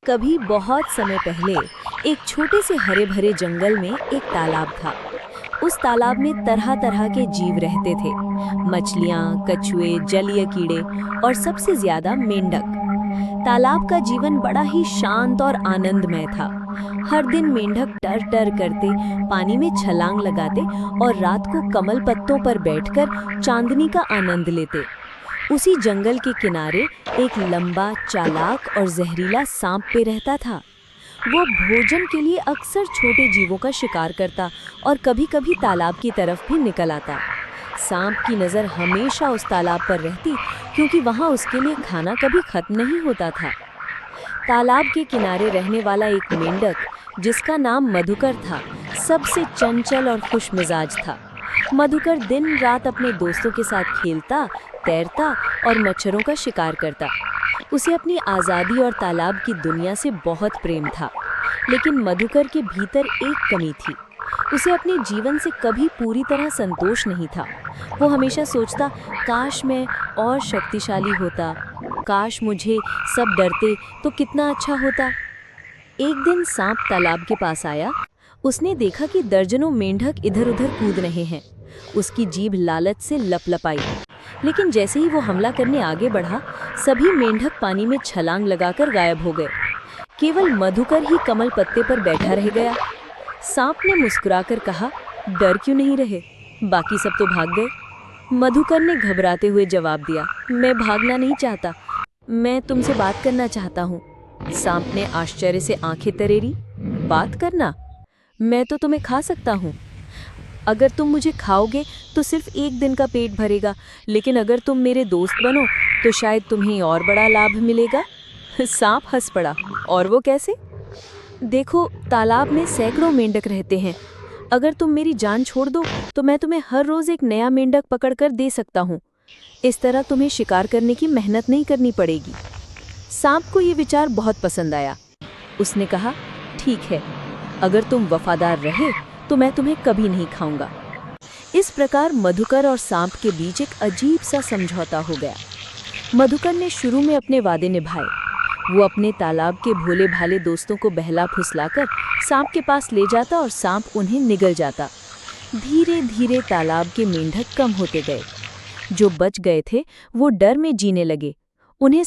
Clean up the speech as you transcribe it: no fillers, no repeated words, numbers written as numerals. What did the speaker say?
कभी बहुत समय पहले एक छोटे से हरे भरे जंगल में एक तालाब था। उस तालाब में तरह तरह के जीव रहते थे। मछलियाँ, कछुए, जलीय कीड़े और सबसे ज्यादा मेंढक। तालाब का जीवन बड़ा ही शांत और आनंदमय था। हर दिन मेंढक टर टर करते, पानी में छलांग लगाते और रात को कमल पत्तों पर बैठकर चांदनी का आनंद लेते। उसी जंगल के किनारे एक लंबा, चालाक और जहरीला सांप पे रहता था। वो भोजन के लिए अक्सर छोटे जीवों का शिकार करता और कभी-कभी तालाब की तरफ भी निकल आता। सांप की नज़र हमेशा उस तालाब पर रहती, क्योंकि वहाँ उसके लिए खाना कभी खत्म नहीं होता था। तालाब के किनारे रहने वाला एक मेंढक, जिसका नाम मधुकर था, सबसे चंचल और खुशमिजाज था। मधुकर दिन रात अपने दोस्तों के साथ खेलता, तैरता और मच्छरों का शिकार करता। उसे अपनी आज़ादी और तालाब की दुनिया से बहुत प्रेम था। लेकिन मधुकर के भीतर एक कमी थी। उसे अपने जीवन से कभी पूरी तरह संतोष नहीं था। वो हमेशा सोचता, काश मैं और शक्तिशाली होता, काश मुझे सब डरते तो कितना अच्छा होता। एक दिन सांप तालाब के पास आया। उसने देखा कि दर्जनों मेंढक इधर-उधर कूद रहे हैं। उसकी जीभ लालच से लपलपाई। लेकिन जैसे ही वो हमला करने आगे बढ़ा, सभी मेंढक पानी में छलांग लगाकर गायब हो गए। केवल मधुकर ही कमल पत्ते पर बैठा रह गया। सांप ने मुस्कुराकर कहा, डर क्यों नहीं रहे? बाकी सब तो भाग गए। मधुकर ने घबराते हुए जवाब दिया, मैं भागना नहीं चाहता, मैं तुमसे बात करना चाहता हूँ। सांप ने आश्चर्य से आंखें तरेरी, बात करना? मैं तो तुम्हें खा सकता हूँ। अगर तुम मुझे खाओगे तो सिर्फ एक दिन का पेट भरेगा, लेकिन अगर तुम मेरे दोस्त बनो तो शायद तुम्हें और बड़ा लाभ मिलेगा। सांप हंस पड़ा, और वो कैसे? देखो, तालाब में सैकड़ों मेंढक रहते हैं। अगर तुम मेरी जान छोड़ दो तो मैं तुम्हें हर रोज एक नया मेंढक पकड़कर दे सकता हूँ। इस तरह तुम्हें शिकार करने की मेहनत नहीं करनी पड़ेगी। सांप को ये विचार बहुत पसंद आया। उसने कहा, ठीक है, अगर तुम वफादार रहे तो मैं तुम्हें कभी नहीं खाऊंगा। इस प्रकार मधुकर और सांप के बीच एक अजीब सा समझौता हो गया। मधुकर ने शुरू में अपने वादे निभाए। वो अपने तालाब के भोले भाले दोस्तों को बहला फुसलाकर सांप के पास ले जाता और सांप उन्हें निगल जाता। धीरे धीरे तालाब के मेंढक कम होते गए। जो बच गए थे वो डर में जीने लगे। उन्हें